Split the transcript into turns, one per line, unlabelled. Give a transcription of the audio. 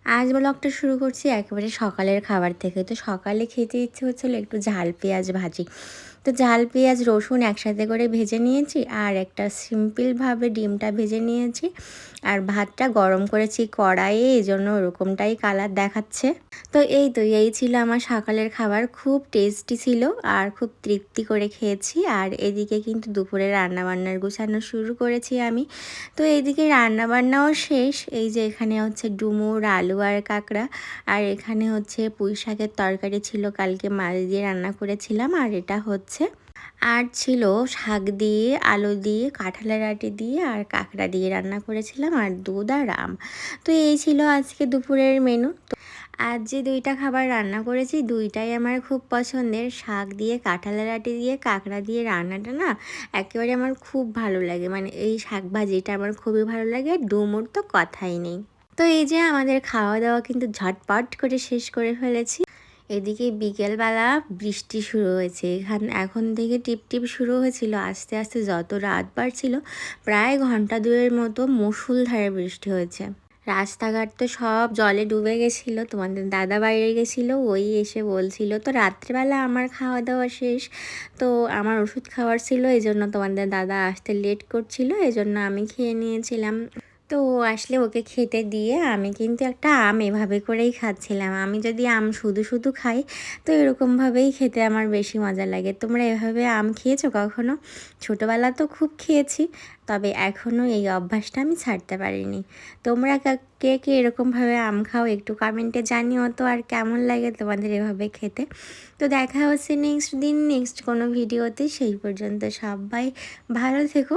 আজ ব্লগটা শুরু করছি একেবারে সকালের খাবার থেকে। তো সকালে খেতে ইচ্ছে হচ্ছিলো একটু ঝাল পেঁয়াজ ভাজি। তো ঝাল পেঁয়াজ রসুন একসাথে করে ভেজে নিয়েছি, আর একটা সিম্পলভাবে ডিমটা ভেজে নিয়েছি, আর ভাতটা গরম করেছি কড়াইয়ে, এই জন্য ওরকমটাই কালার দেখাচ্ছে। তো এই ছিল আমার সকালের খাবার। খুব টেস্টি ছিল আর খুব তৃপ্তি করে খেয়েছি। আর এদিকে কিন্তু দুপুরে রান্নাবান্নার গুছানো শুরু করেছি আমি। তো এইদিকে রান্নাবান্নাও শেষ। এই যে এখানে হচ্ছে ডুমুর, আলু আর কাঁকড়া, আর এখানে হচ্ছে পুঁই শাকের তরকারি ছিল, কালকে মাছ দিয়ে রান্না করেছিলাম। আর এটা হচ্ছে আর ছিল শাক দিয়ে, আলু দিয়ে, কাঁঠালের আটি দিয়ে আর কাঁকড়া দিয়ে রান্না করেছিলাম, আর দুধ আর আম। তো এই ছিল আজকে দুপুরের মেনু। আজ যে দুইটা খাবার রান্না করেছি দুইটাই আমার খুব পছন্দের। শাক দিয়ে, কাঁঠালের আটি দিয়ে, কাঁকড়া দিয়ে রান্নাটা না একেবারে আমার খুব ভালো লাগে। মানে এই শাক ভাজিটা আমার খুবই ভালো লাগে, আর ডুমুর তো কথাই নেই। তো এই যে আমাদের খাওয়া দাওয়া কিন্তু ঝটপট করে শেষ করে ফেলেছি। এদিকে বিকেলবেলা বৃষ্টি শুরু হয়েছে। এখন থেকে টিপ টিপ শুরু হয়েছিল, আস্তে আস্তে যত রাত বাড়ছিল প্রায় ঘন্টা দুয়ের মতো মুষলধারে বৃষ্টি হয়েছে। রাস্তাঘাট তো সব জলে ডুবে গেছিলো। তোমাদের দাদা বাইরে গেছিলো, ওই এসে বলছিল। তো রাত্রেবেলা আমার খাওয়া দাওয়া শেষ, তো আমার ওষুধ খাওয়ার ছিল, এই জন্য তোমাদের দাদা আসতে লেট করছিল, এই জন্য আমি খেয়ে নিয়েছিলাম। তো ও আসলে ওকে খেতে দিয়ে আমি কিন্তু একটা আম এভাবে করেই খাচ্ছিলাম। আমি যদি আম শুধু শুধু খাই তো এরকমভাবেই খেতে আমার বেশি মজা লাগে। তোমরা এভাবে আম খেয়েছো কখনো? ছোটোবেলা তো খুব খেয়েছি, তবে এখনও এই অভ্যাসটা আমি ছাড়তে পারিনি। তোমরা কে কে এরকমভাবে আম খাও একটু কমেন্টে জানিও তো, আর কেমন লাগে তোমাদের এভাবে খেতে। তো দেখা হচ্ছে নেক্সট দিন নেক্সট কোনো ভিডিওতে। সেই পর্যন্ত সবাই ভালো থেকো।